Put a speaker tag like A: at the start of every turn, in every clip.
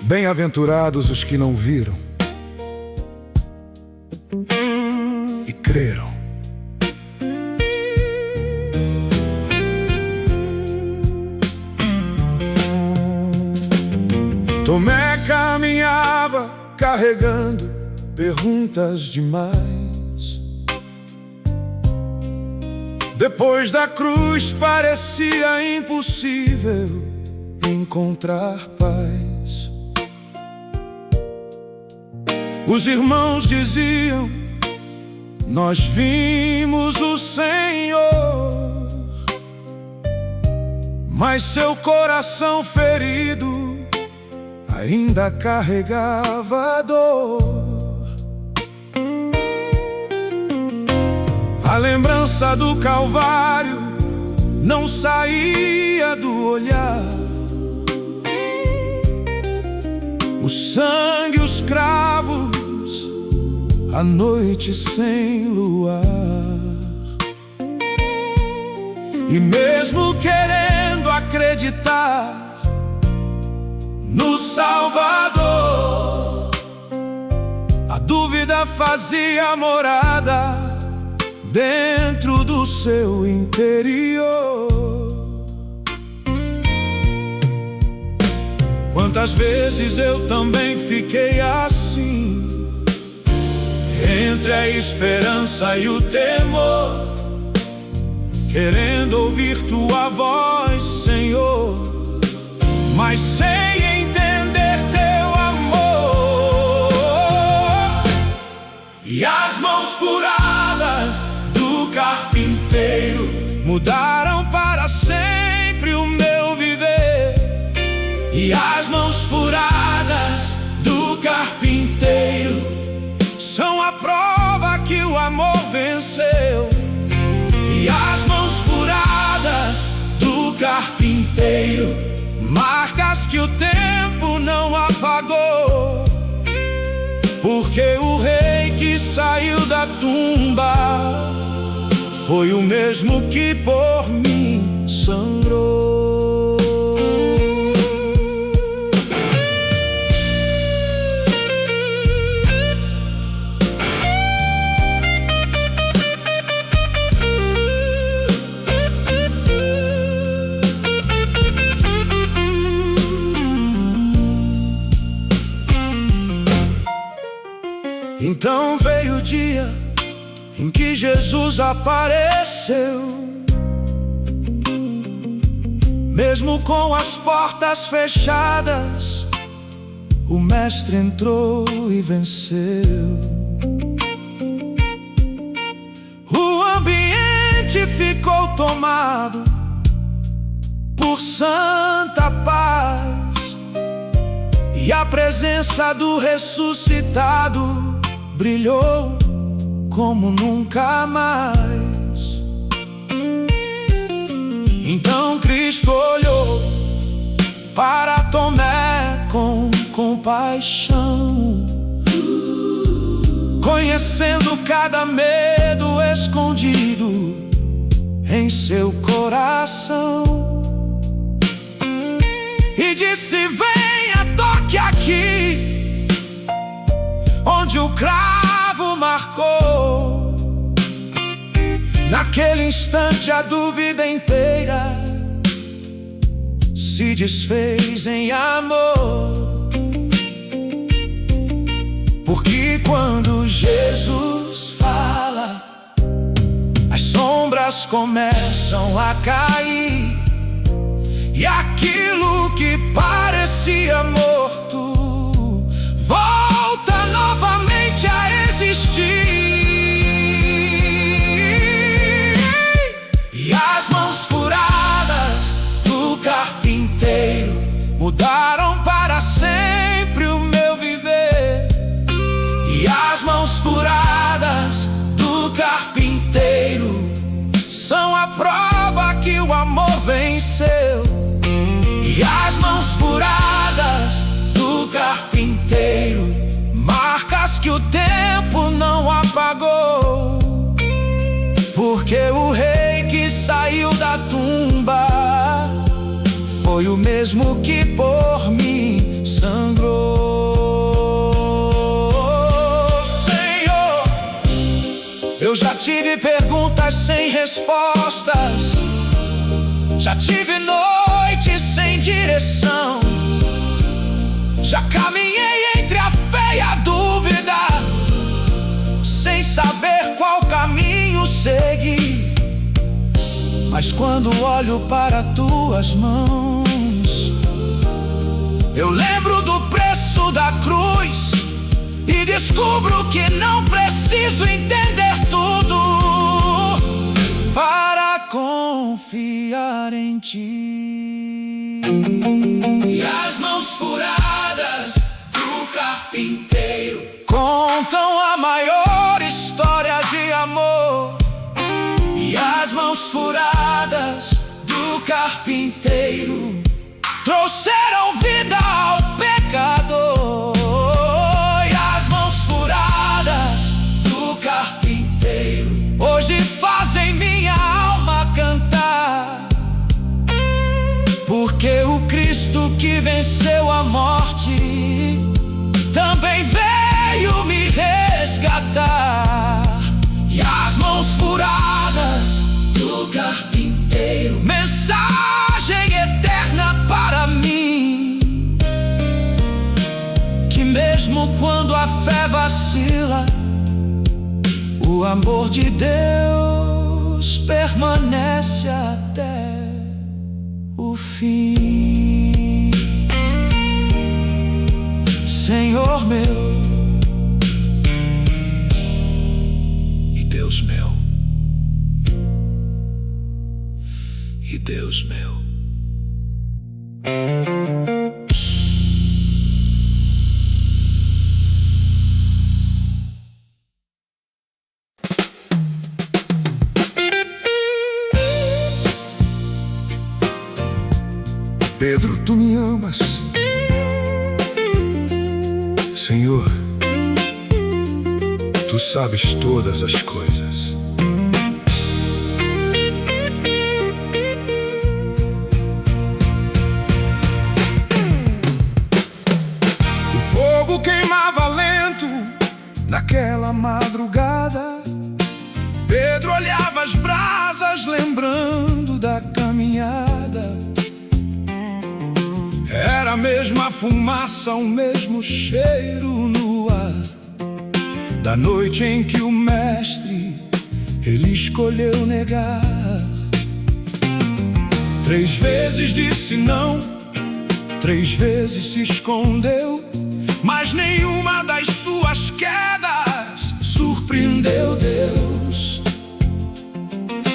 A: Bem-aventurados os que não viram e creram. Tomé caminhava carregando perguntas demais. Depois da cruz parecia impossível encontrar paz. Os irmãos diziam: nós vimos o Senhor. Mas seu coração ferido ainda carregava a dor. A lembrança do Calvário não saía do olhar. O sangue, os cravos, a noite sem luar. E mesmo querendo acreditar no Salvador, a dúvida fazia morada dentro do seu interior. Quantas vezes eu também fiquei assim, entre a esperança e o temor, querendo ouvir tua voz, Senhor, mas sem entender teu amor. E as mãos furadas do carpinteiro mudaram para sempre o meu viver. E as mãos furadas do carpinteiro são a prova que o amor venceu. E as mãos furadas do carpinteiro, marcas que o tempo não apagou. Porque o rei que saiu da tumba foi o mesmo que por mim sangrou. Então veio o dia em que Jesus apareceu. Mesmo com as portas fechadas, o Mestre entrou e venceu. O ambiente ficou tomado por santa paz, e a presença do ressuscitado brilhou como nunca mais. Então Cristo olhou para Tomé com compaixão, conhecendo cada medo escondido em seu coração, e disse: venha, toque aqui onde o cravo marcou. Naquele instante a dúvida inteira se desfez em amor. Porque quando Jesus fala, as sombras começam a cair, e aquilo que parecia morto volta novamente a existir. E as mãos furadas do carpinteiro mudaram para sempre o meu viver. E as mãos furadas do carpinteiro são a prova que o amor venceu. E as mãos furadas do carpinteiro, marcas que o tempo não apagou. Porque o rei que saiu da tumba foi o mesmo que por mim sangrou. sangrou. Senhor, eu já tive perguntas sem respostas, já tive noites sem direção, já caminhei entre a fé e a dúvida, sem saber qual caminho seguir. Mas quando olho para tuas mãos, eu lembro do preço da cruz e descubro que não preciso entender tudo para confiar em ti. E as mãos furadas do carpinteiro contam a maior história de amor. E as mãos furadas do carpinteiro trouxeram vida ao pecador. E as mãos furadas do carpinteiro hoje fazem minha alma cantar, porque o Cristo que venceu a morte também veio me resgatar. E as mãos furadas do carpinteiro, mensagem eterna para mim, que mesmo quando a fé vacila, o amor de Deus permanece até o fim. Senhor meu e Deus meu, e Deus meu.
B: Pedro, tu me amas, Senhor, tu sabes todas as coisas. O fogo queimava lento naquela madrugada. Pedro olhava as brasas, lembrando da caminhada. Era a mesma fumaça, o mesmo cheiro no ar da noite em que o mestre ele escolheu negar. 3 vezes disse não, 3 vezes se escondeu, mas nenhuma das suas quedas surpreendeu Deus.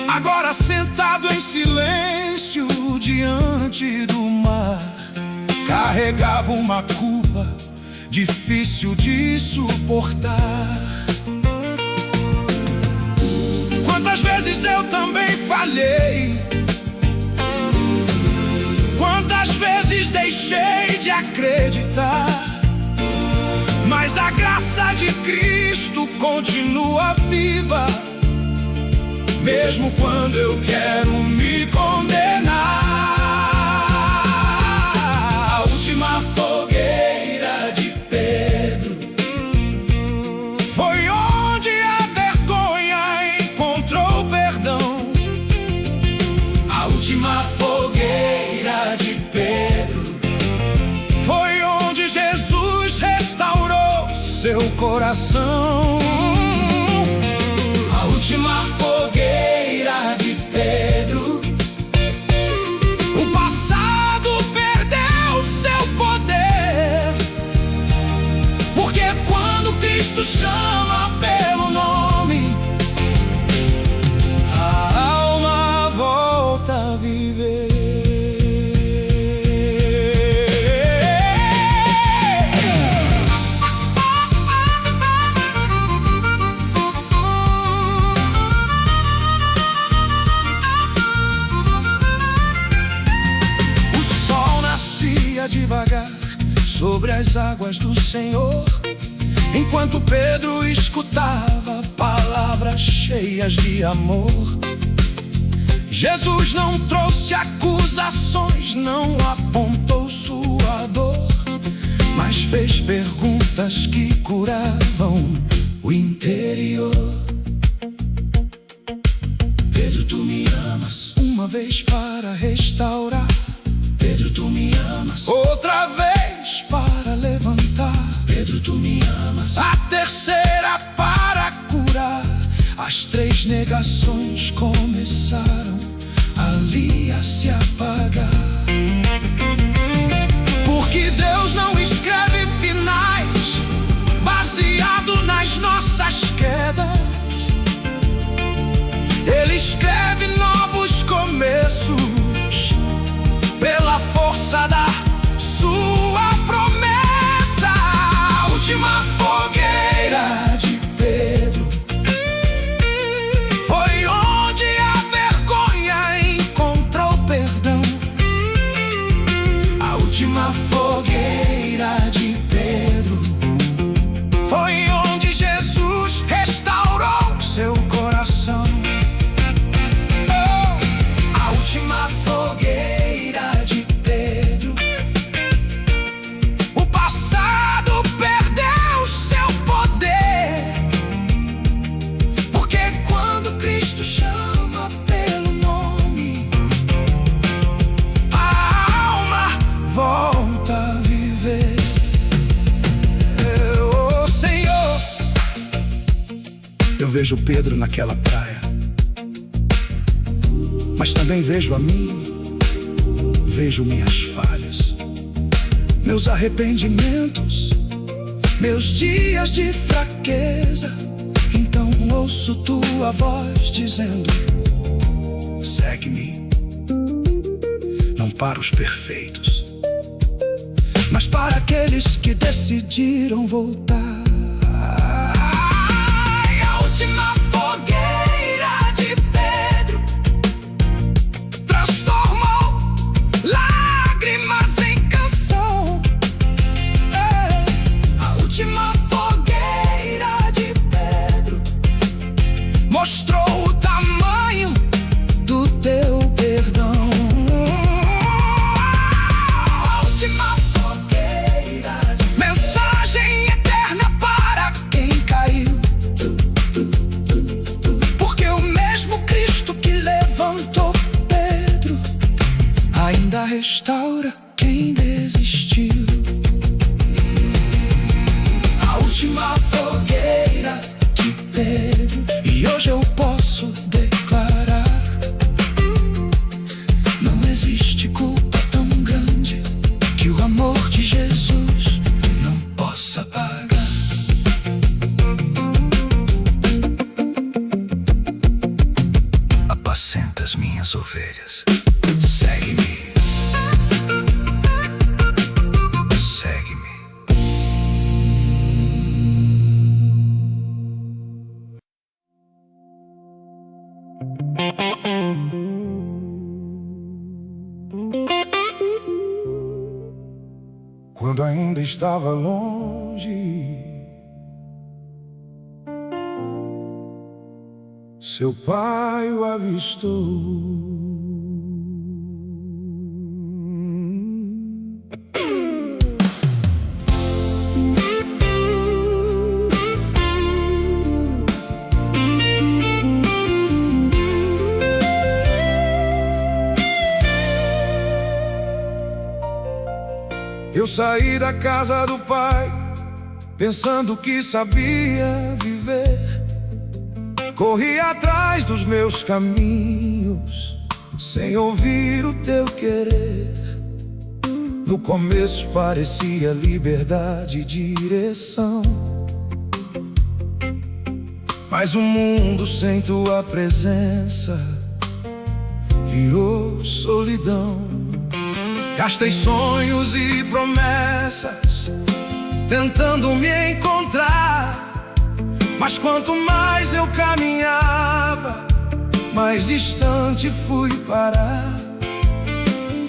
B: Agora sentado em silêncio diante do mar, carregava uma culpa difícil de suportar. Quantas vezes eu também falhei, quantas vezes deixei de acreditar, mas a graça de Cristo continua viva, mesmo quando eu quero me condenar. A última fogueira de Pedro foi onde a vergonha encontrou perdão. A última fogueira de Pedro foi onde Jesus restaurou seu coração. A última fogueira de Pedro, o passado perdeu seu poder, porque quando Cristo chama pelo nome, a alma volta a viver. Devagar sobre as águas do Senhor, enquanto Pedro escutava palavras cheias de amor. Jesus não trouxe acusações, não apontou sua dor, fez perguntas que curavam o interior. Pedro, tu me amas? Uma vez para restaurar. Pedro, tu me amas? Outra vez para levantar. Pedro, tu me amas? A terceira para curar. As três negações começaram ali a se apagar. Porque Deus não escreve finais baseado nas nossas quedas. Ele escreve novos começos pela força da sua promessa. A última fogueira de Pedro foi onde a vergonha encontrou perdão. A última fogueira de Pedro foi onde Jesus restaurou seu coração. A última fogueira de Pedro, o passado perdeu seu poder. Porque quando Cristo chama pelo nome, a alma volta a viver. Oh Senhor, eu vejo Pedro naquela praia, mas também vejo a mim, vejo minhas falhas, meus arrependimentos, meus dias de fraqueza. Então ouço tua voz dizendo: segue-me. Não para os perfeitos, mas para aqueles que decidiram voltar. A última fogueira de Pedro transformou lágrimas em canção. A última fogueira de Pedro mostrou o tamanho do teu perdão. A última fogueira de mensagem eterna para quem caiu. Porque o mesmo Cristo que levantou Pedro ainda restaura quem desistiu. A última fogueira de Pedro, e hoje eu posso declarar: não existe culpa tão grande que o amor de Jesus não possa pagar. Apacenta as minhas ovelhas, segue-me, segue-me. Quando ainda estava longe, seu pai o avistou. Eu saí da casa do pai, pensando que sabia viver. Corri atrás dos meus caminhos, sem ouvir o teu querer. No começo parecia liberdade e direção, mas o mundo sem tua presença virou solidão. Gastei sonhos e promessas tentando me encontrar, mas quanto mais eu caminhava, mais distante fui parar.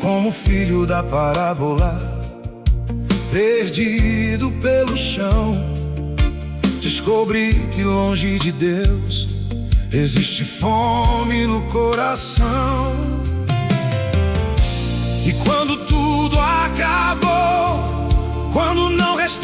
B: Como filho da parábola, perdido pelo chão, descobri que longe de Deus existe fome no coração. E quando tudo acabou, quando não restou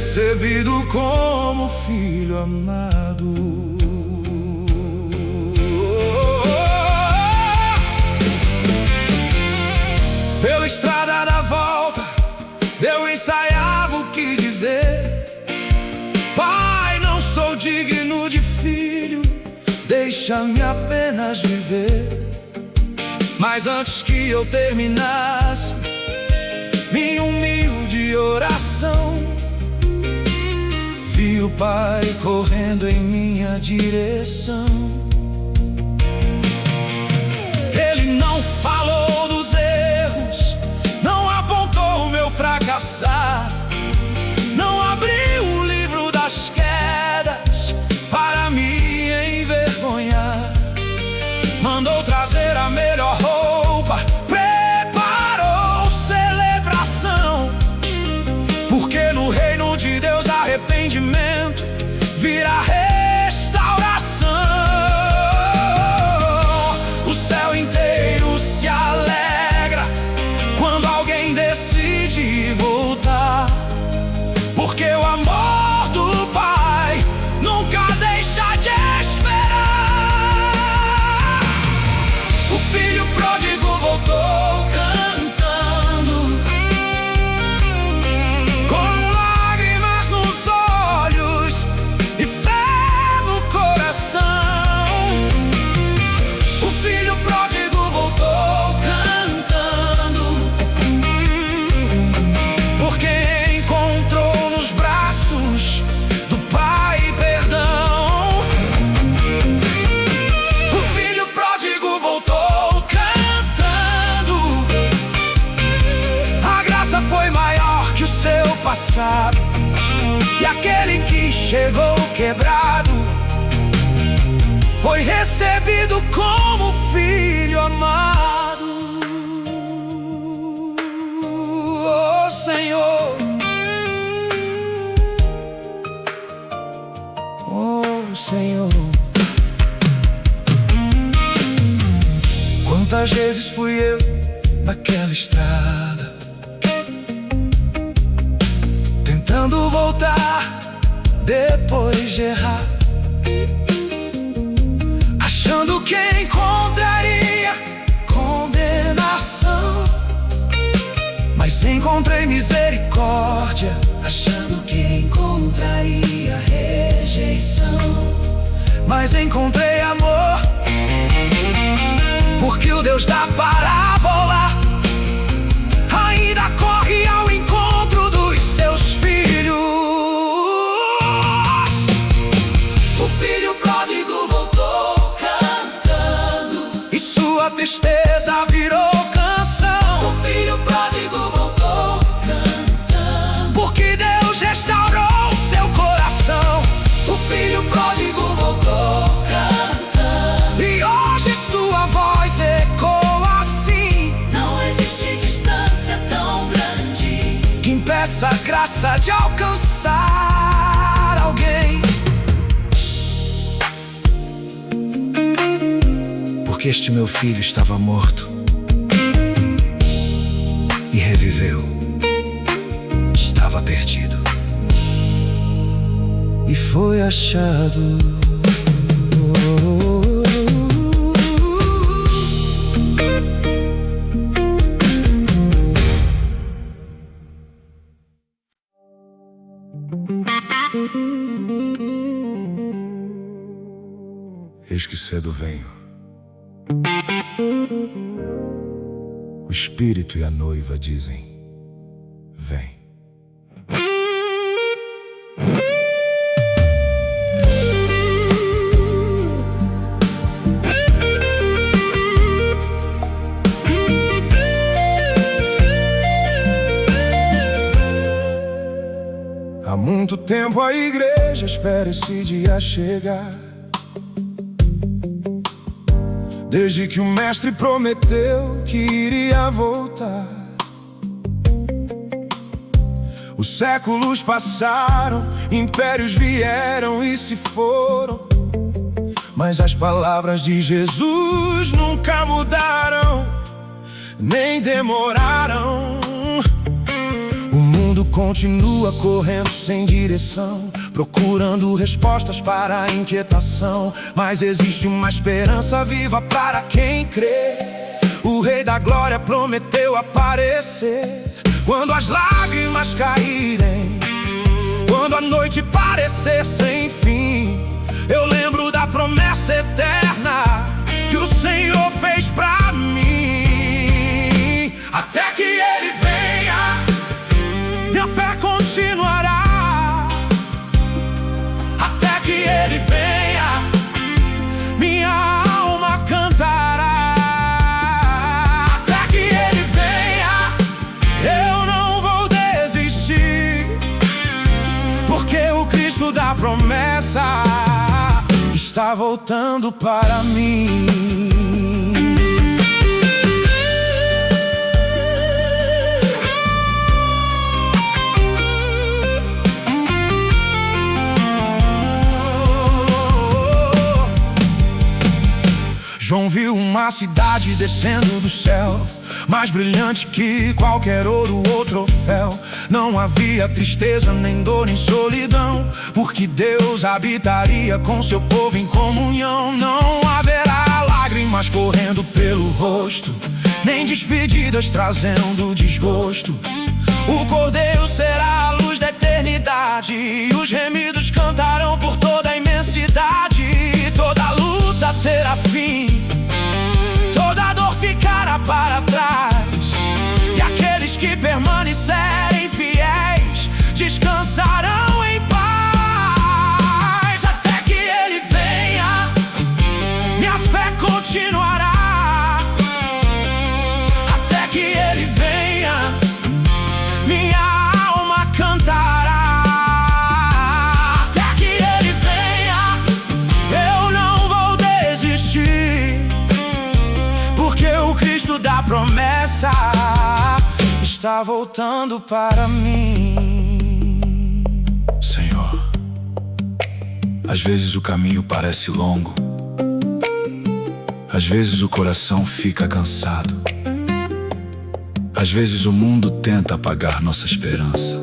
A: recebido como filho amado. Pela estrada da volta, eu ensaiava o que dizer. Pai, não sou digno de filho, deixa-me apenas viver. Mas antes que eu terminasse minha humilde oração, vi o Pai correndo em minha direção. Ele não falou dos erros, não apontou o meu fracassar, não abriu o livro das quedas para me envergonhar. Mandou trazer a melhor roupa, preparou celebração, porque no reino de Deus arrependimento vira restauração. O céu inteiro se alegra quando alguém decide voltar, porque o amor do Pai nunca deixa de esperar. O filho pródigo voltou cantando, com lágrimas nos olhos e fé no coração. O filho pródigo voltou cantando, porque encontrou nos braços do Pai perdão. O filho pródigo voltou cantando, a graça foi maior que o seu passado, e aquele que chegou quebrado foi recebido como filho amado. Oh Senhor, oh Senhor, quantas vezes fui eu naquela estrada, tentando voltar depois de errar, achando que encontraria condenação, mas encontrei misericórdia, achando que encontraria rejeição, mas encontrei amor, porque o Deus da parábola ainda corre ao encontro dos seus filhos. O filho pródigo voltou cantando, e sua tristeza virou canção. O filho pródigo voltou cantando, porque Deus restaurou seu coração. O filho pródigo voltou cantando, e hoje sua voz ecoa assim: não existe distância tão grande que impeça a graça de alcançar alguém. Porque este meu filho estava morto e reviveu, estava perdido e foi achado.
B: Eis que cedo venho, o Espírito e a noiva dizem: vem. Há muito tempo a igreja espera esse dia chegar, desde que o mestre prometeu que iria voltar. Os séculos passaram, impérios vieram e se foram, mas as palavras de Jesus nunca mudaram, nem demoraram. O mundo Continua correndo sem direção, procurando respostas para a inquietação. Mas existe uma esperança viva para quem crê. O Rei da Glória prometeu aparecer. Quando as lágrimas caírem, quando a noite parecer sem fim, eu lembro da promessa eterna que o Senhor fez pra mim. Até que Ele venha, minha fé continuará. Até que Ele venha, minha alma cantará. Até que Ele venha, eu não vou desistir, porque o Cristo da promessa está voltando para mim. João viu uma cidade descendo do céu, mais brilhante que qualquer ouro ou troféu. Não havia tristeza, nem dor, nem solidão, porque Deus habitaria com seu povo em comunhão. Não haverá lágrimas correndo pelo rosto, nem despedidas trazendo desgosto. O Cordeiro será a luz da eternidade, e os remidos cantarão por toda a imensidade. Toda luta terá fim, toda dor ficará para trás, e aqueles que permanecerem fiéis descansarão em paz. Até que Ele venha, minha fé continuará. Até que Ele venha, minha alma cantará. Até que Ele venha, eu não vou desistir, porque o Cristo da promessa está voltando para mim.
A: Senhor, às vezes o caminho parece longo, às vezes o coração fica cansado, às vezes o mundo tenta apagar nossa esperança,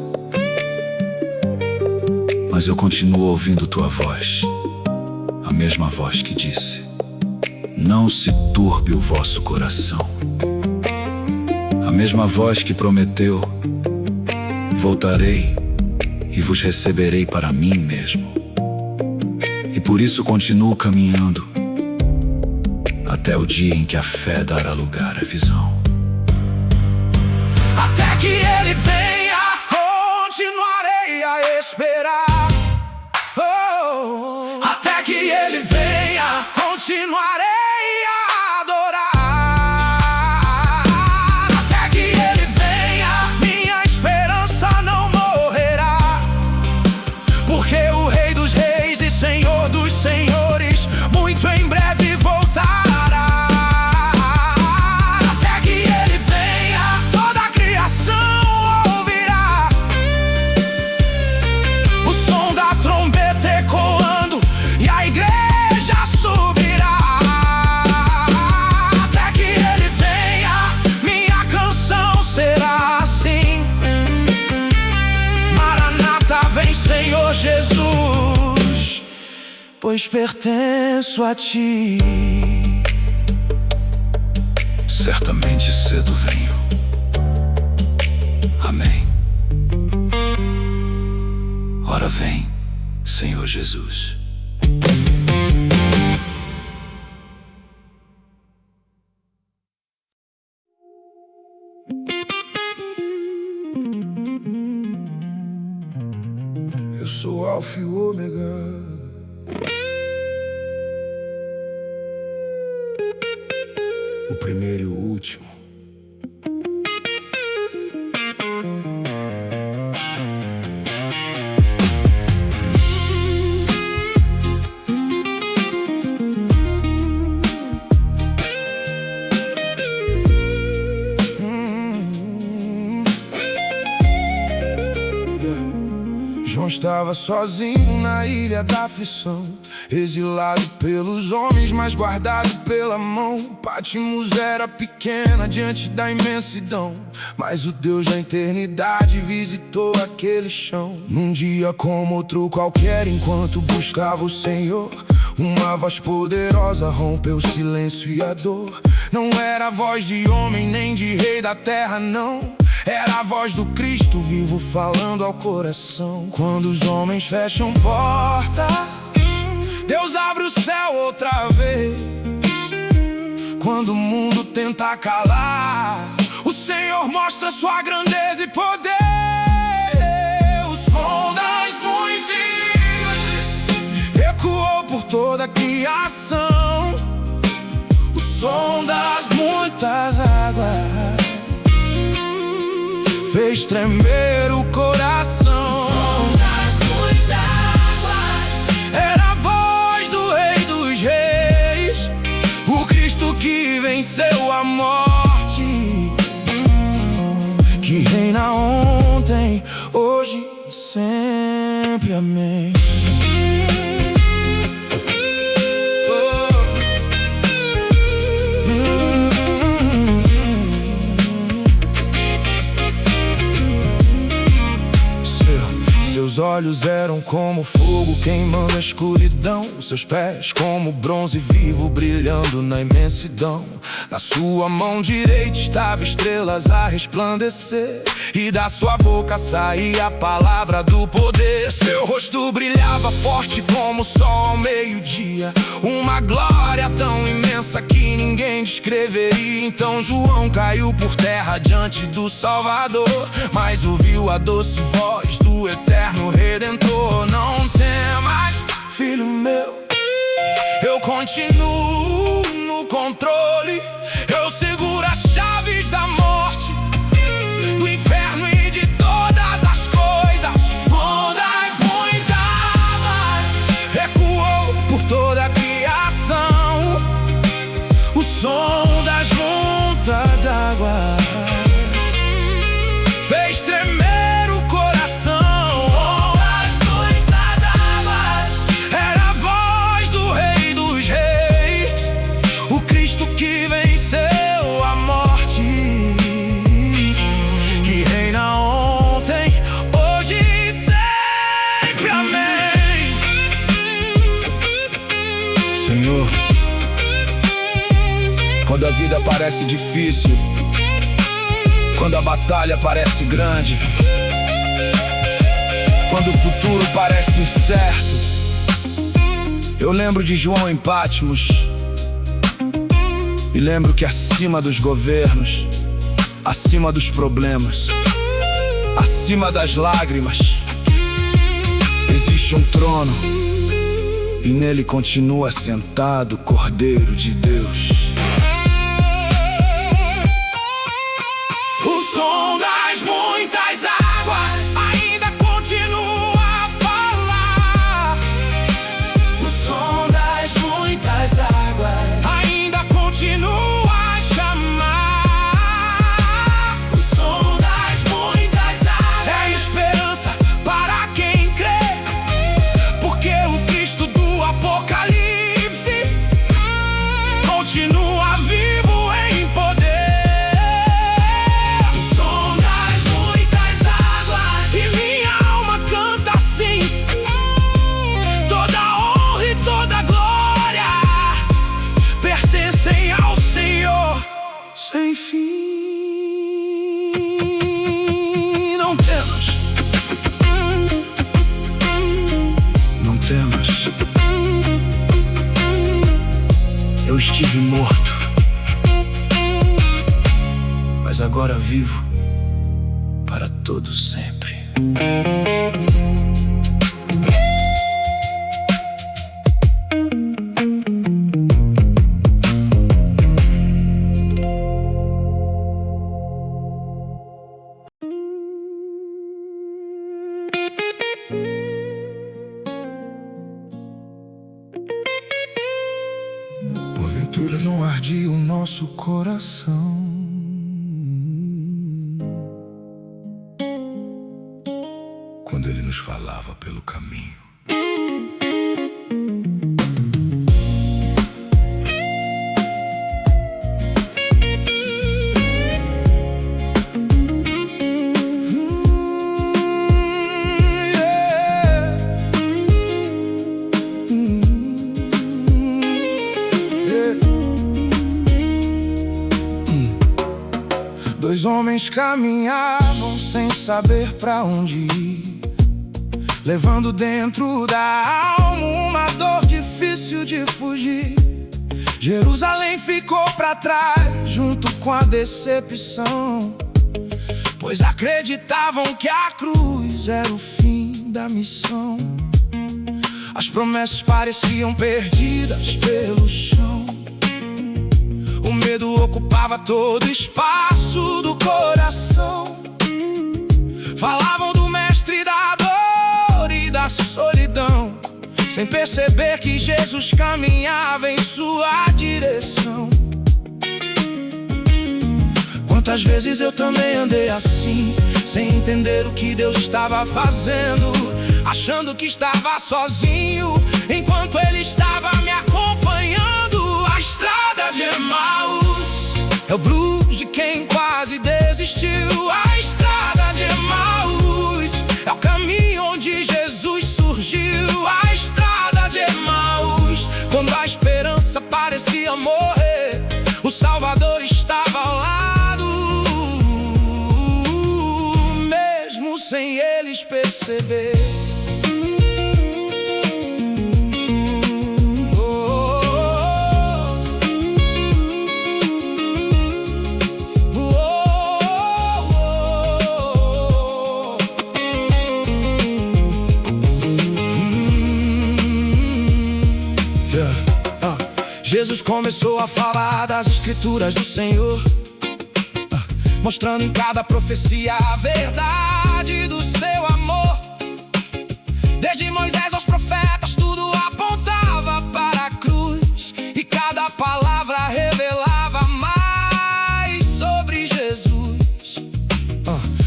A: mas eu continuo ouvindo tua voz, a mesma voz que disse: não se turbe o vosso coração. A mesma voz que prometeu: voltarei e vos receberei para mim mesmo. E por isso continuo caminhando, até o dia em que a fé dará lugar à visão.
B: Até que Ele venha, continuarei a esperar. Oh, até que Ele venha, continuarei a adorar. Até que Ele venha, minha esperança não morrerá, porque o Rei dos Reis e Senhor dos Senhores muito em breve voltará. Até que Ele venha, toda a criação ouvirá o som da trombeta ecoando, e a igreja subirá. Até que Ele venha, minha canção será assim: Maranata, vem Senhor Jesus, pois pertenço a Ti.
A: Certamente cedo venho. Amém. Ora vem, Senhor Jesus.
B: Eu sou o Alfa e o Ômega, o primeiro e o último. João estava sozinho na ilha da aflição, exilado pelos homens, mas guardado pela mão. Patmos era pequena diante da imensidão, mas o Deus da eternidade visitou aquele chão. Num dia como outro qualquer, enquanto buscava o Senhor, uma voz poderosa rompeu o silêncio e a dor. Não era a voz de homem nem de rei da terra, não. Era a voz do Cristo vivo falando ao coração. Quando os homens fecham portas, Deus abre o céu outra vez. Quando o mundo tenta calar, o Senhor mostra sua grandeza e poder. O som das muitas ecoou por toda a criação. O som das muitas águas fez tremer o coração. O som das muitas águas era a voz do Rei dos Reis, o Cristo que venceu a morte, que reina ontem, hoje e sempre. Amém. Seus olhos eram como fogo queimando a escuridão, seus pés como bronze vivo brilhando na imensidão. Na sua mão direita estava estrelas a resplandecer, e da sua boca saía a palavra do poder. Seu rosto brilhava forte como o sol ao meio-dia, uma glória tão imensa que ninguém descreveria. Então João caiu por terra diante do Salvador, mas ouviu a doce voz do eterno Redentor. Não temas, filho meu, eu continuo no controle. Eu seguro as chaves da morte, do inferno e de todas as coisas. Som das muitas águas ecoou por toda a criação. O som das muitas águas fez tremer o coração. Senhor, quando a vida parece difícil, quando a batalha parece grande, quando o futuro parece incerto, eu lembro de João em Patmos e lembro que acima dos governos, acima dos problemas, acima das lágrimas, existe um trono, e nele continua sentado o Cordeiro de Deus. O som das muitas águas ainda continua a falar. O som das muitas águas ainda continua a chamar. O som das muitas águas é esperança para quem crê, porque o Cristo do Apocalipse continua vivo em poder. O som das muitas águas e minha alma canta assim: toda honra e toda glória pertencem ao Senhor sem fim. Não temas, não temas. Eu estive morto, mas agora vivo para todo sempre. Porventura não ardia o nosso coração quando Ele nos nos falava pelo caminho.
C: Dois homens caminhavam sem saber pra onde ir, levando dentro da alma uma dor difícil de fugir. Jerusalém ficou pra trás junto com a decepção, pois acreditavam que a cruz era o fim da missão. As promessas pareciam perdidas pelo chão. O medo ocupava todo o espaço do coração. Falavam do mestre da dor e da solidão, sem perceber que Jesus caminhava em sua direção. Quantas vezes eu também andei assim, sem entender o que Deus estava fazendo, achando que estava sozinho, enquanto Ele estava me acompanhando. A estrada de Emaús é o blues de quem quase desistiu. A estrada de Emaús é o caminho onde Jesus surgiu. A estrada de Emaús, quando a esperança parecia morrer, o Salvador estava ao lado, mesmo sem eles perceber. Jesus começou a falar das escrituras do Senhor, mostrando em cada profecia a verdade do seu amor. Desde Moisés aos profetas, tudo apontava para a cruz, e cada palavra revelava mais sobre Jesus.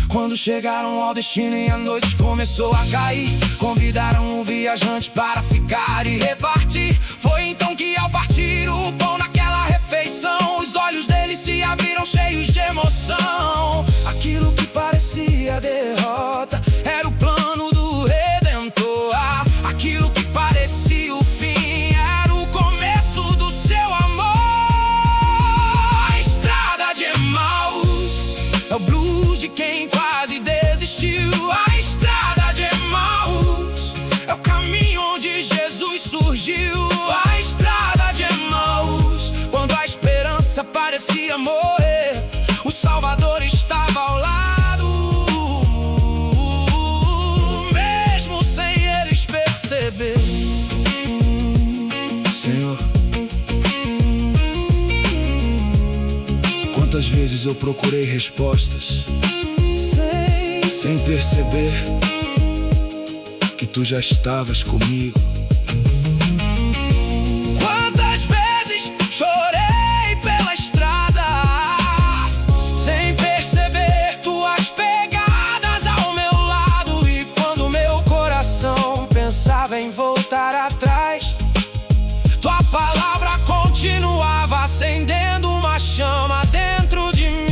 C: Quando chegaram ao destino e a noite começou a cair, convidaram um viajante para ficar e repartir. Foi então que, ao partir o pão naquela refeição, os olhos dele se abriram cheios de emoção. Aquilo que parecia derrota era o plano do Redentor. Aquilo que parecia o fim era o começo do seu amor. A estrada de Emaús é o blues de quem quase desistiu. A estrada de Emaús é o caminho onde Jesus surgiu. A estrada de Emaús, quando a esperança parecia morrer, o Salvador estava ao lado, mesmo sem eles perceber. Senhor, quantas vezes eu procurei respostas sem perceber que Tu já estavas comigo. Quantas vezes chorei pela estrada, sem perceber Tuas pegadas ao meu lado. E quando meu coração pensava em voltar atrás, Tua palavra continuava acendendo uma chama dentro de mim.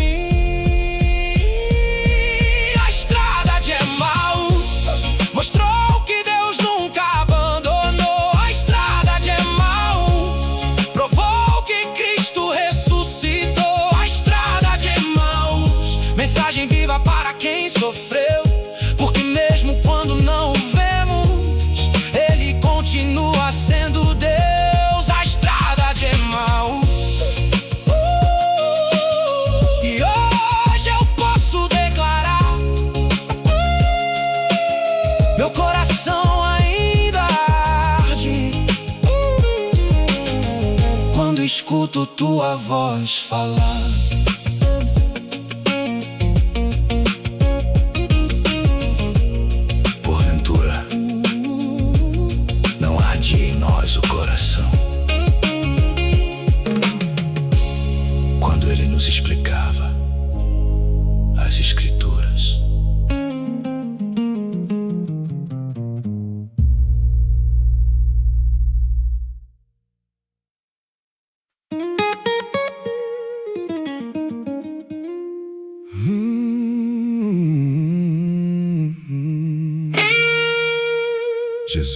C: A estrada de Emaús mostrou que Deus nunca abandonou. A estrada de Emaús provou que Cristo ressuscitou. A estrada de Emaús, mensagem viva para quem sofreu, porque mesmo quando não o vemos, Ele continua sendo Deus. A estrada de Emaús, e hoje eu posso declarar: meu coração ainda arde quando escuto Tua voz falar.
A: Porventura, não ardia em nós o coração quando Ele nos explicava as Escrituras.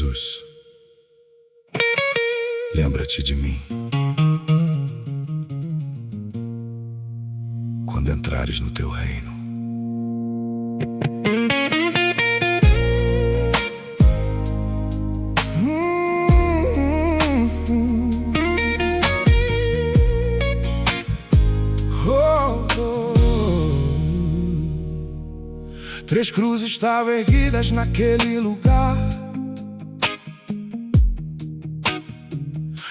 B: Jesus, lembra-te de mim quando entrares no teu reino.
C: Três cruzes estavam erguidas naquele lugar,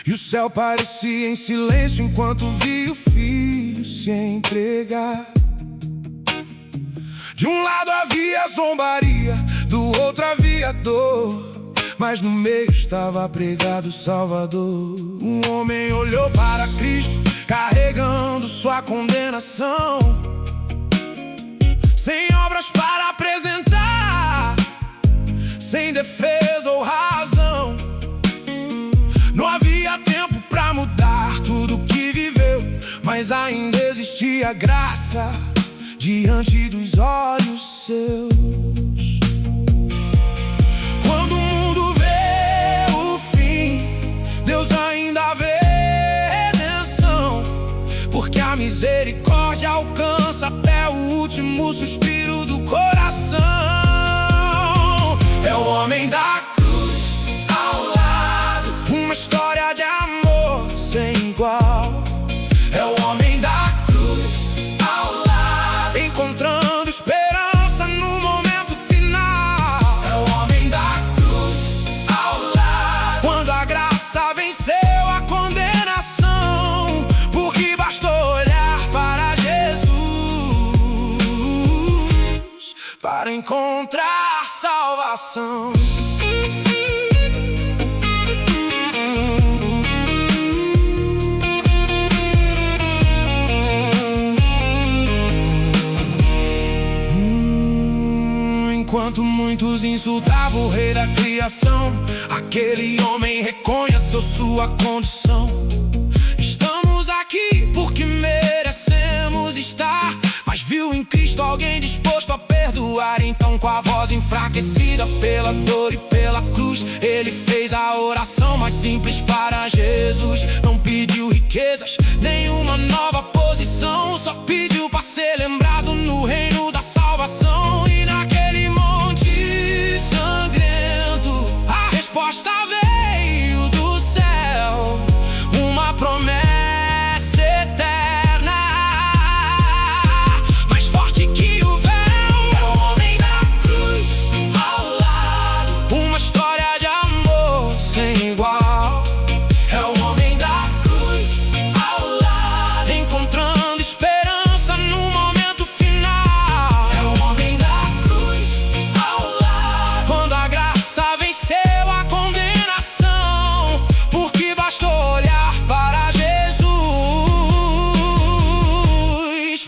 C: e o céu parecia em silêncio enquanto via o filho se entregar. De um lado havia zombaria, do outro havia dor, mas no meio estava pregado o Salvador. Um homem olhou para Cristo, carregando sua condenação, sem obras para apresentar, sem defesa ou razão. Não havia tempo para mudar tudo que viveu, mas ainda existia graça diante dos olhos seus. Quando o mundo vê o fim, Deus ainda vê redenção, porque a misericórdia alcança até o último suspiro do coração. É o homem da cruz ao lado, uma história de amor sem igual. É o homem da cruz ao lado, encontrando esperança no momento final. É o homem da cruz ao lado, quando a graça venceu a condenação, porque bastou olhar para Jesus para encontrar salvação. Enquanto muitos insultavam o rei da criação, aquele homem reconheceu sua condição. Estamos aqui porque merecemos estar, mas viu em Cristo alguém disposto a perdoar. Então, com a voz enfraquecida pela dor e pela cruz, ele fez a oração mais simples para Jesus. Não pediu riquezas, nenhuma nova posição, só pediu para ser lembrado no reino da salvação. E naquele monte sangrento, a resposta veio do céu, uma promessa eterna, mais forte que o véu. É o homem da cruz ao lado, uma história de amor sem igual. É o homem da cruz ao lado, encontrando esperança no momento final. É o homem da cruz ao lado, quando a graça venceu a condenação, porque bastou olhar para Jesus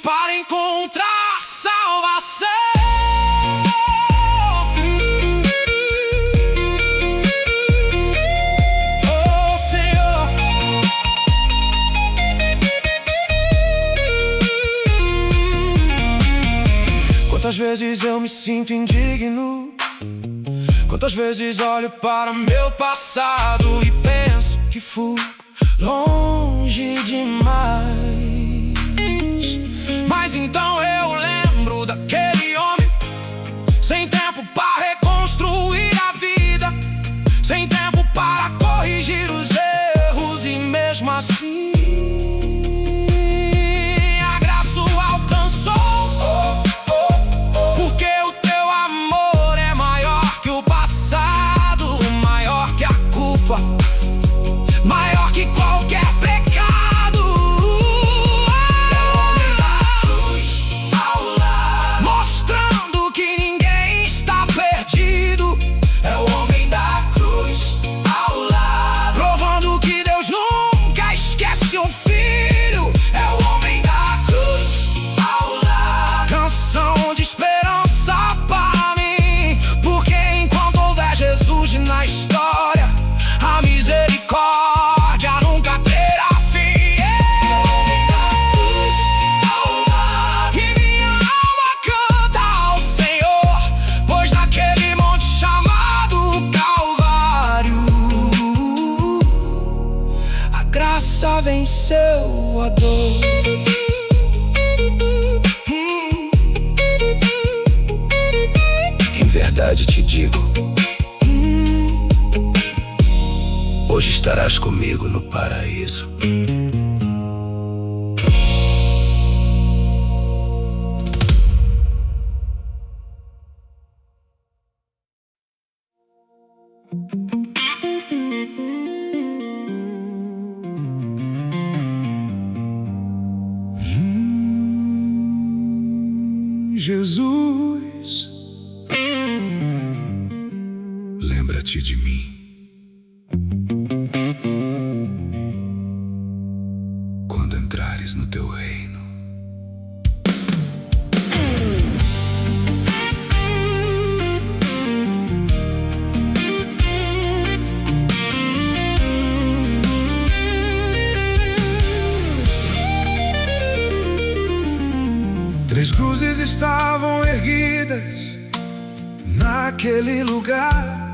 C: para encontrar salvação. Oh, Senhor, quantas vezes eu me sinto indigno, quantas vezes olho para meu passado e penso que fui longe demais. Mas então eu lembro daquele homem, sem tempo para reconstruir a vida, sem tempo para corrigir os erros, e mesmo assim a graça o alcançou. Porque o teu amor é maior que o passado, maior que a culpa, maior que qualquer pecado. graça venceu a dor.
B: Em verdade te digo, hoje estarás comigo no paraíso.
C: Jesus,
B: lembra-te de mim quando entrares no teu reino.
C: Três cruzes estavam erguidas naquele lugar,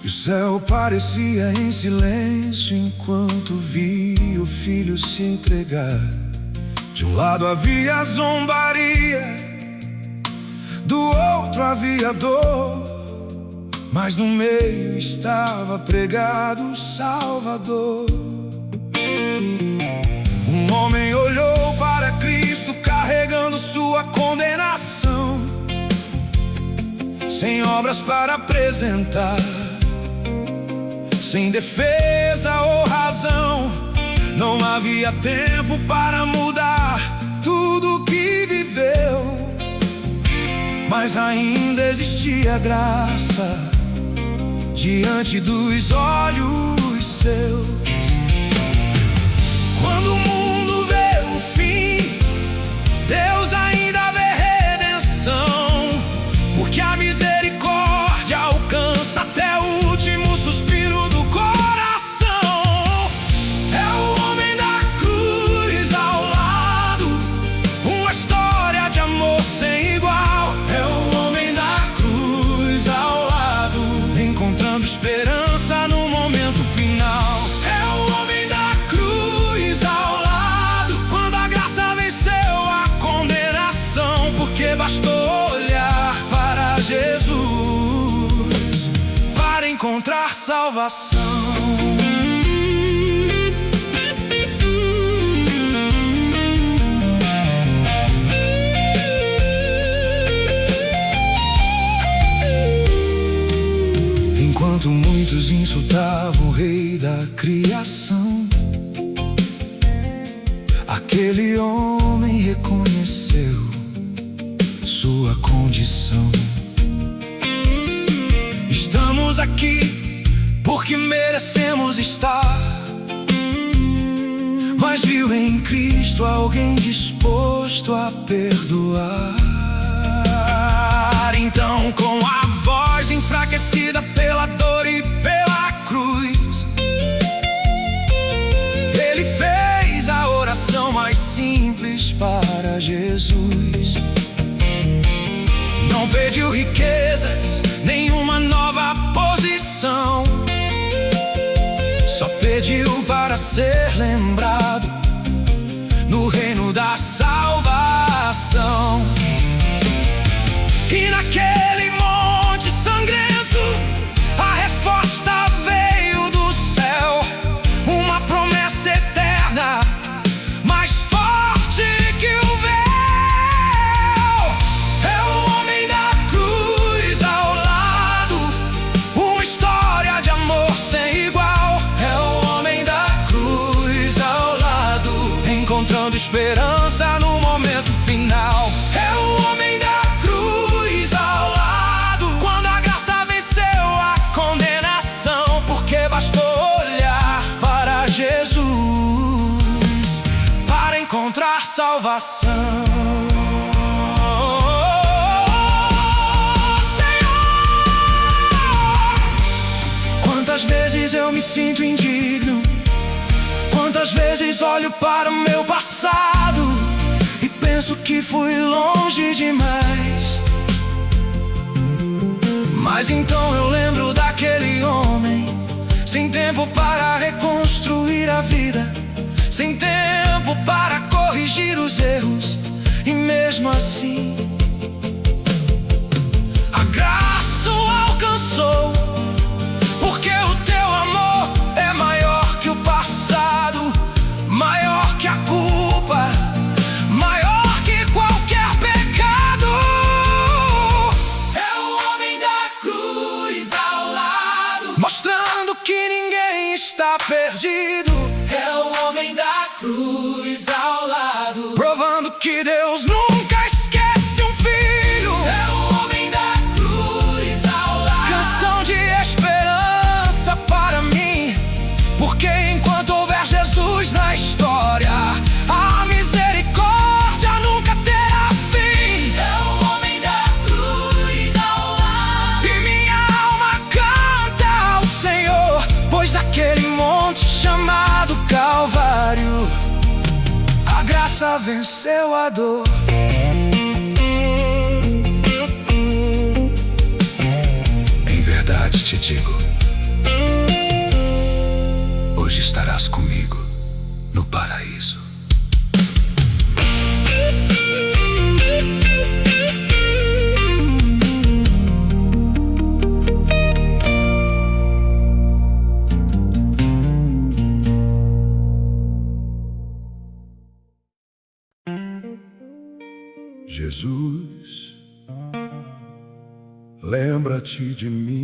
C: e o céu parecia em silêncio enquanto via o filho se entregar. De um lado havia zombaria, do outro havia dor, mas no meio estava pregado o Salvador. Um homem olhou para Cristo carregando sua condenação, sem obras para apresentar, sem defesa ou razão. Não havia tempo para mudar tudo que viveu, mas ainda existia graça diante dos olhos seus. Quando o mundo vê o fim, Deus ainda vê redenção, porque a misericórdia alcança até o último suspiro do coração. É o homem da cruz ao lado, uma história de amor sem igual. É o homem da cruz ao lado, encontrando esperança no momento final. É o homem da cruz ao lado, quando a graça venceu a condenação, porque bastou olhar para Jesus para encontrar salvação. Enquanto muitos insultavam o rei da criação, aquele homem reconheceu sua condição. Estamos aqui porque merecemos estar, mas viu em Cristo alguém disposto a perdoar. Então, com a voz enfraquecida pela dor e pela cruz, ele fez a oração mais simples para Jesus. Não pediu riquezas, nenhuma nova posição, só pediu para ser lembrado no reino da salvação. E naquele monte sangrento, a resposta veio do céu, uma promessa eterna, mais forte que o véu. É o homem da cruz ao lado, uma história de amor sem igual. É o homem da cruz ao lado, encontrando esperança no momento final. É o homem da cruz ao lado, quando a graça venceu a condenação, porque bastou olhar para Jesus para encontrar salvação. Quantas vezes eu me sinto indigno, quantas vezes olho para o meu passado e penso que fui longe demais. Mas então eu lembro daquele homem, sem tempo para reconstruir a vida, sem tempo para corrigir os erros. E mesmo assim, a graça o alcançou, porque o teu amor é maior que o passado, maior que a culpa, maior que qualquer pecado. É o homem da cruz ao lado, mostrando que ninguém está perdido. É o homem da cruz ao lado, provando que Deus nunca esquece um filho. É o homem da cruz ao lado, canção de esperança para mim, porque enquanto houver Jesus na história, a misericórdia nunca terá fim. É o homem da cruz ao lado, e minha alma canta ao Senhor, pois naquele monte chamado Calvário, a graça venceu a dor.
A: Em verdade te digo, hoje estarás comigo no paraíso.
B: Jesus, lembra-te de mim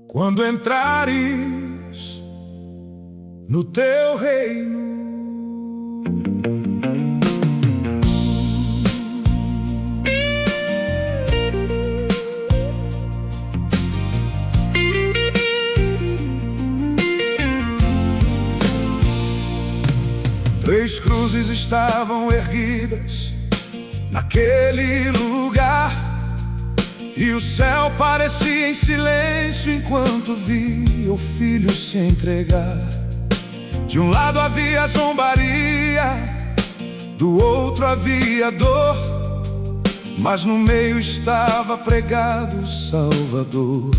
B: quando entrares no teu reino. Três cruzes estavam erguidas naquele lugar, e o céu parecia em silêncio enquanto via o filho se entregar. De um lado havia zombaria, do outro havia dor, mas no meio estava pregado o Salvador.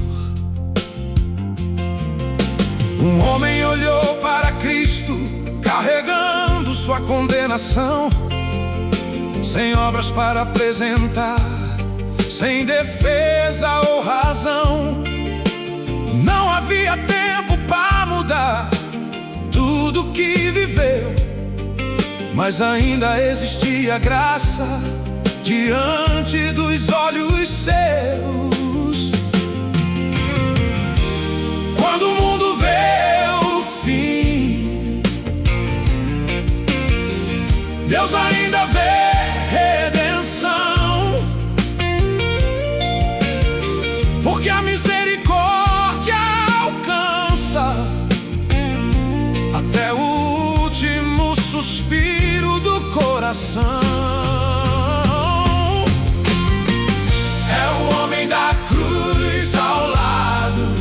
B: Um homem olhou para Cristo, carregando sua condenação, sem obras para apresentar, sem defesa ou razão. Não havia tempo para mudar tudo que viveu, mas ainda existia graça diante dos olhos seus. Quando o mundo vê o fim, Deus ainda vê redenção, porque a misericórdia alcança até o último suspiro do coração. É o homem da cruz ao lado,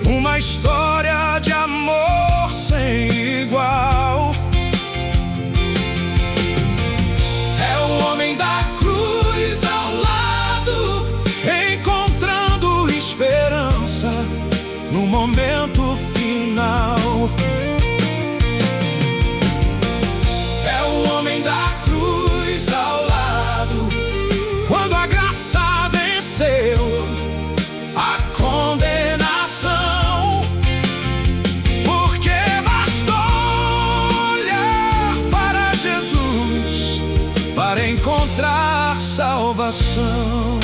B: uma história de amor sem igual. É o homem da cruz ao lado, encontrando esperança no momento final. É o homem da cruz ao lado, quando a graça venceu a condenação, porque bastou olhar para Jesus para encontrar salvação.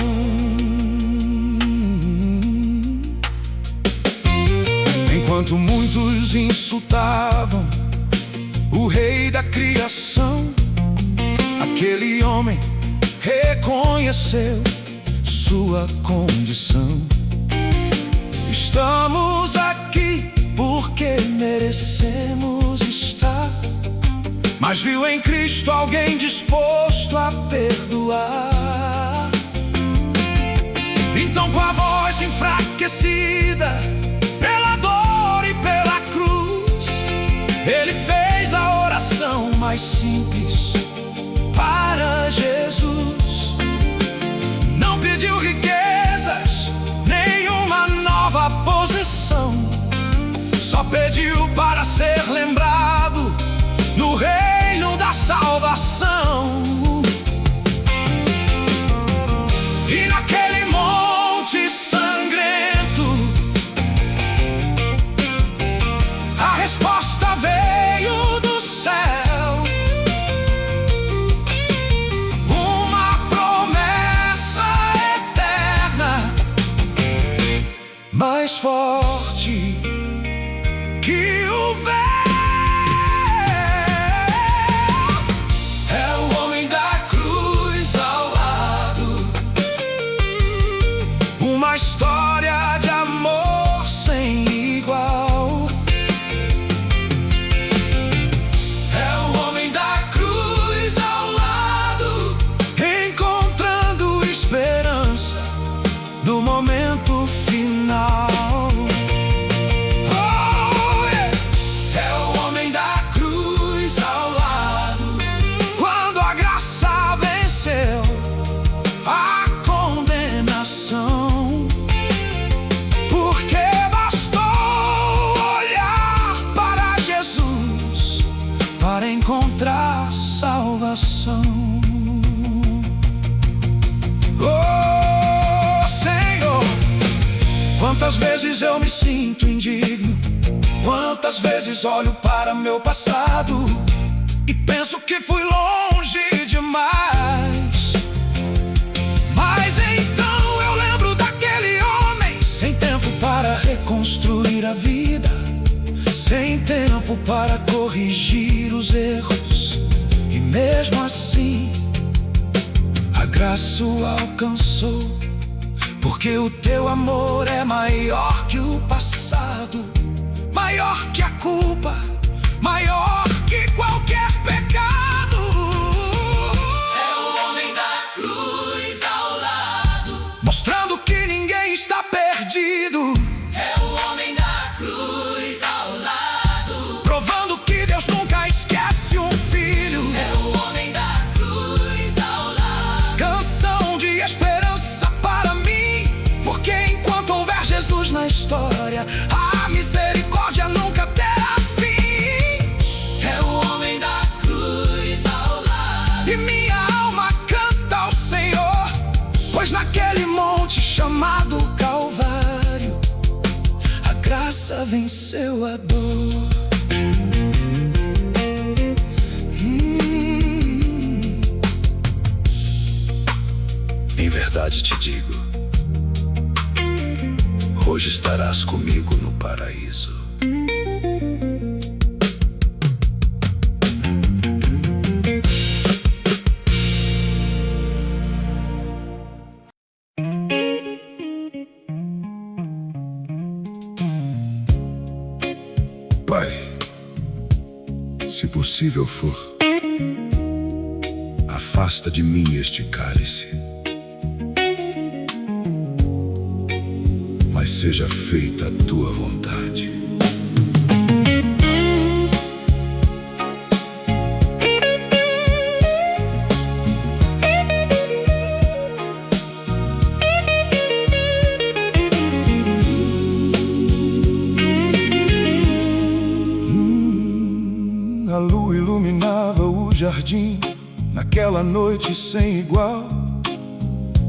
B: Enquanto muitos insultavam o rei da criação, aquele homem reconheceu sua condição. Estamos aqui porque merecemos estar, mas viu em Cristo alguém disposto a perdoar. Então, com a voz enfraquecida pela dor e pela cruz, ele fez a oração mais simples para Jesus. Não pediu riquezas, nenhuma nova
C: pediu para ser lembrado no reino da salvação. E naquele monte sangrento, a resposta veio do céu. Uma promessa eterna, mais forte que o véu. É o homem da cruz ao lado, uma história de amor sem igual. É o homem da cruz ao lado, encontrando esperança no momento final. Para encontrar salvação. Oh, Senhor, quantas vezes eu me sinto indigno, quantas vezes olho para meu passado e penso que fui longe demais. Mas então eu lembro daquele homem sem tempo para reconstruir a vida, sem tempo para corrigir os erros, e mesmo assim a graça o alcançou, porque o teu amor é maior que o passado, maior que a culpa, maior que qualquer pecado.
B: É o homem da cruz ao lado,
C: mostrando que ninguém está perdido.
B: é o homem da cruz ao lado,
C: Provando que Deus nunca esquece um filho.
B: é o homem da cruz ao lado,
C: Canção de esperança para mim, porque enquanto houver Jesus na história, a misericórdia nunca terá fim.
B: é o homem da cruz ao lado,
C: E minha alma canta ao Senhor, pois naquele monte chamado Calvário, a graça venceu a dor. Em verdade te digo, hoje estarás comigo no paraíso.
D: Pai, se possível for, afasta de mim este cálice, mas seja feita a tua vontade.
C: A lua iluminava o jardim naquela noite sem igual,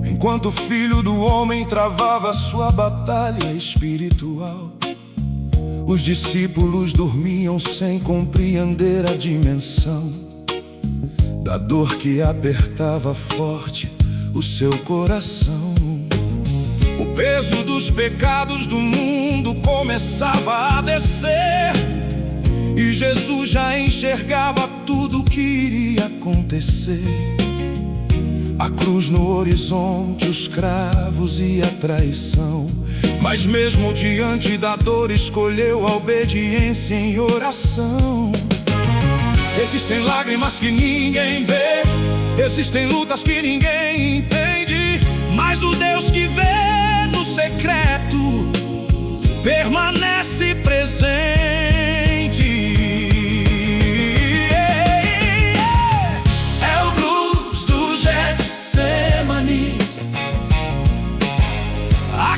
C: enquanto o Filho do Homem travava sua batalha espiritual. Os discípulos dormiam sem compreender a dimensão da dor que apertava forte o seu coração. O peso dos pecados do mundo começava a descer, e Jesus já enxergava tudo o que iria acontecer. A cruz no horizonte, os cravos e a traição. Mas mesmo diante da dor, escolheu a obediência em oração. Existem lágrimas que ninguém vê, existem lutas que ninguém entende, mas o Deus que vê no secreto permanece presente.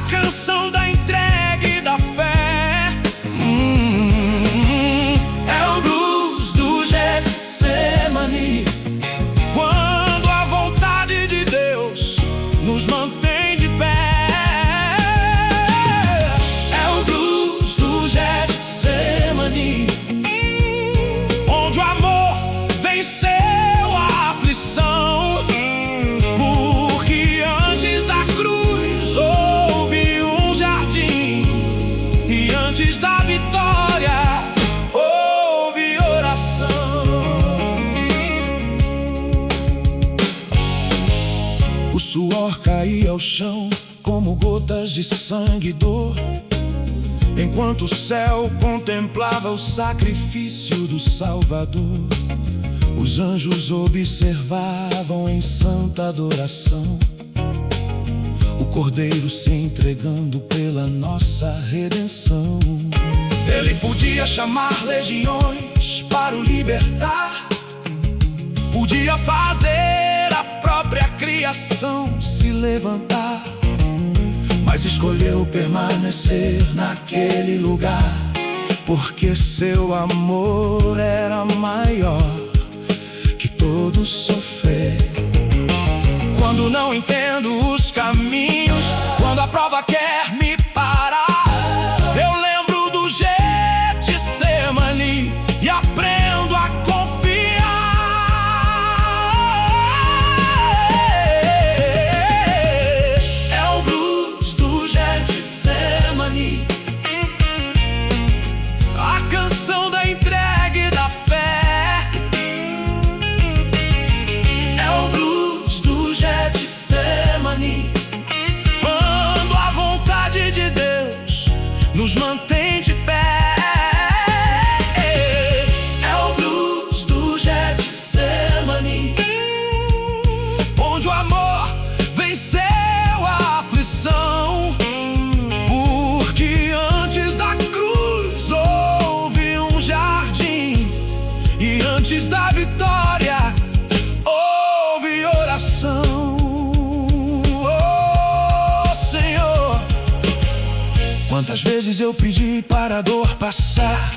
C: Canção da entrega e da fé. nos mantém de pé. É o blues do Getsemane, onde o amor venceu a aflição. Porque antes da cruz houve um jardim, e antes da vitória houve oração. O suor caía ao chão como gotas de sangue e dor, enquanto o céu contemplava o sacrifício do Salvador. Os anjos observavam em santa adoração o Cordeiro se entregando pela nossa redenção. Ele podia chamar legiões para o libertar, podia fazer a própria criação se levantar, mas escolheu permanecer naquele lugar, porque seu amor era maior que todo sofrer. Quando não entendo os caminhos, quando a prova quer me parar, eu lembro do Getsemane e aprendo a confiar. É o blues do Getsemane, a canção da entrega e da fé. É o blues do Getsemane, quando a vontade de Deus nos mantém de pé. É o blues do Getsemane, onde o amor venceu a aflição. Porque antes da cruz houve um jardim, e antes da vitória houve oração. Oh, Senhor, quantas vezes eu pedi para a dor passar,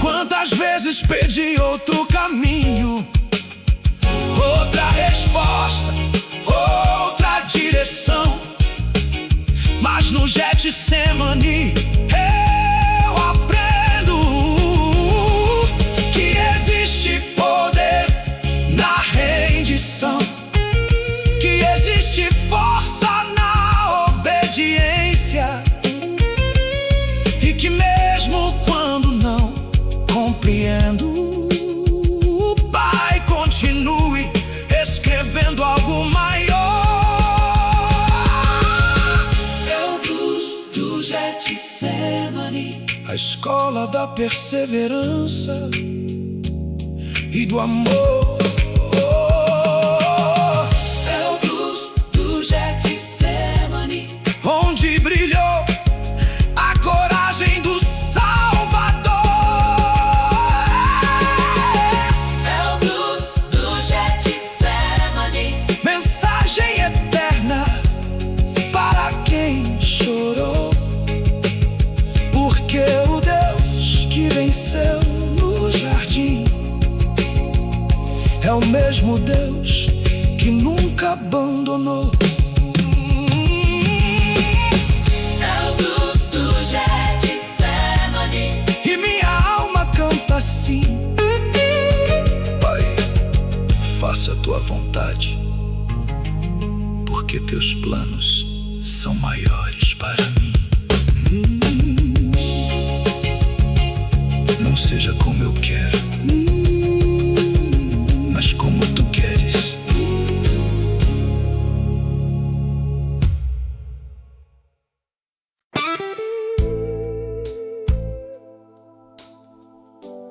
C: quantas vezes pedi outro caminho, outra resposta, outra direção. Mas no Getsemane eu aprendo que existe poder na rendição, que existe força na obediência, e que mesmo quando não compreendo, o Pai continue escrevendo algo maior. É o blues do Getsemane, a escola da perseverança e do amor. É o blues do Getsemane, onde brilhou a coragem do Salvador. É o blues do Getsemane, mensagem eterna para quem chorou. Porque o Deus que venceu no jardim é o mesmo Deus que nunca abandonou. É o blues do Getsemane, e minha alma canta assim: Pai, faça a tua vontade, porque teus planos são maiores para mim. Não seja como eu quero, mas como tu queres.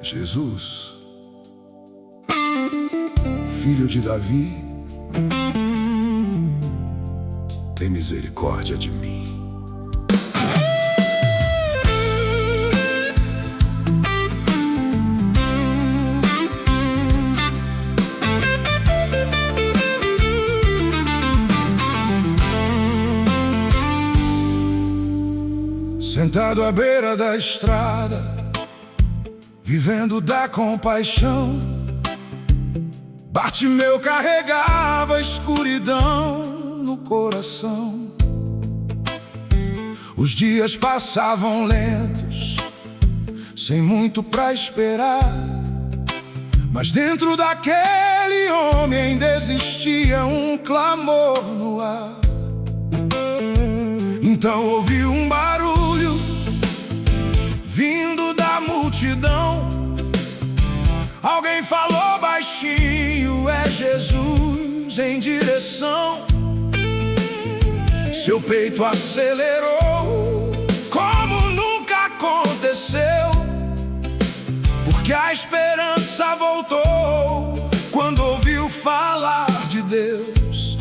D: Jesus, filho de Davi, tem misericórdia de mim.
C: Sentado à beira da estrada, vivendo da compaixão,
B: Bartimeu carregava a escuridão no coração. Os dias passavam lentos, sem muito pra esperar. Mas dentro daquele homem ainda existia um clamor no ar. Então ouviu um barulho vindo da multidão. Alguém falou baixinho: é Jesus em direção. Seu peito acelerou como nunca aconteceu, porque a esperança voltou quando ouviu falar de Deus.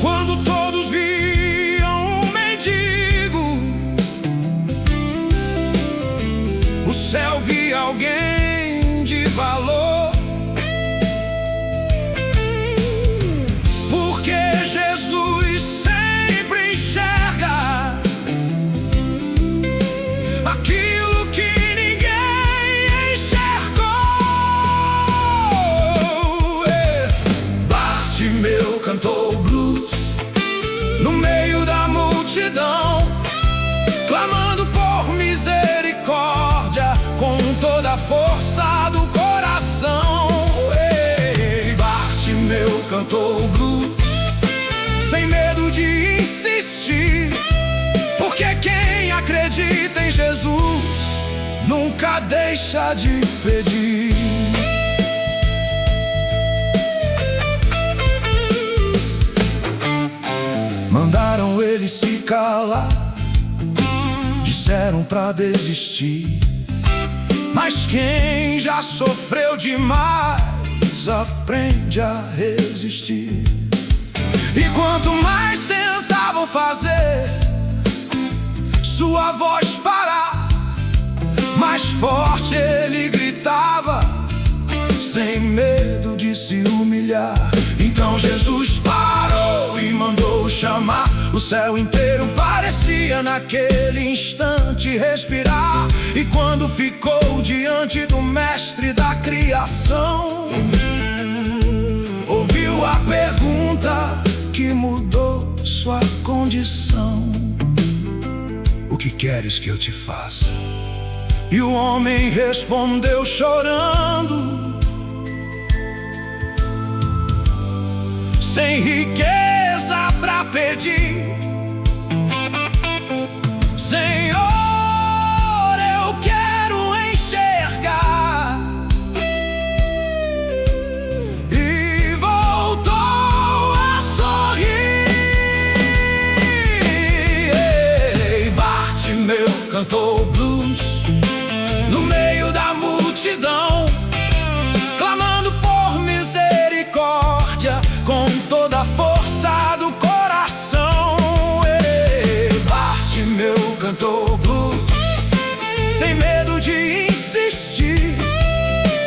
B: Quando todos viam um mendigo, o céu via alguém de valor. Porque Jesus sempre enxerga aquilo que ninguém enxergou. Bartimeu cantou blues no meio da multidão, clamando por misericórdia com toda a força do coração. Bartimeu cantou blues sem medo de insistir, porque quem acredita em Jesus nunca deixa de pedir. Mandaram ele se calar, disseram pra desistir. Mas quem já sofreu demais aprende a resistir. E quanto mais tentavam fazer sua voz parar, mais forte ele gritava, sem medo de se humilhar. Então Jesus parou e mandou chamar. O céu inteiro parecia naquele instante respirar. E quando ficou diante do mestre da criação, ouviu a pergunta que mudou sua condição: o que queres que eu te faça? E o homem respondeu chorando: sem riqueza pra pedir, Senhor, eu quero enxergar. E voltou a sorrir. Bartimeu cantou blues no meio da multidão, clamando por misericórdia com toda a força do coração. Bartimeu cantou blues sem medo de insistir,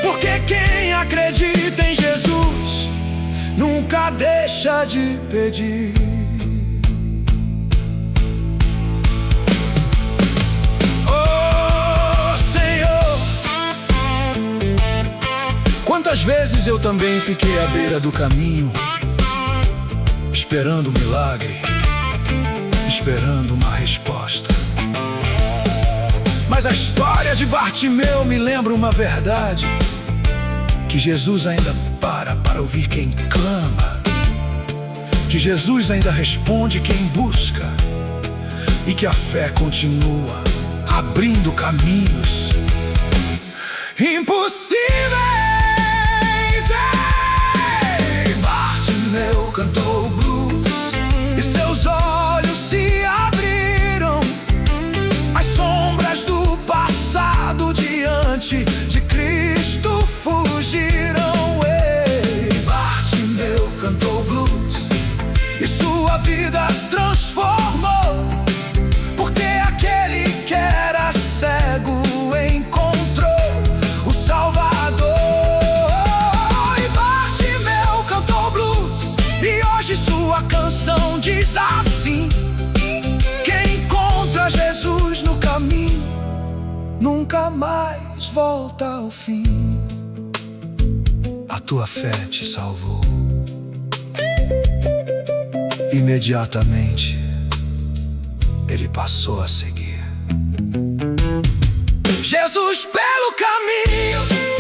B: porque quem acredita em Jesus nunca deixa de pedir. Oh Senhor, quantas vezes eu também fiquei à beira do caminho, esperando um milagre, esperando uma resposta. Mas a história de Bartimeu me lembra uma verdade: que Jesus ainda para ouvir quem clama, que Jesus ainda responde quem busca, e que a fé continua abrindo caminhos impossíveis. Bartimeu cantou blues e seus olhos se abriram. As sombras do passado diante de Cristo fugiram. Bartimeu cantou blues e sua vida transformou, porque aquele que era cego encontrou o Salvador. E Bartimeu cantou blues e hoje sua canção diz assim: quem encontra Jesus no caminho nunca mais volta ao fim.
C: a tua fé te salvou. Imediatamente, ele passou a seguir Jesus pelo caminho.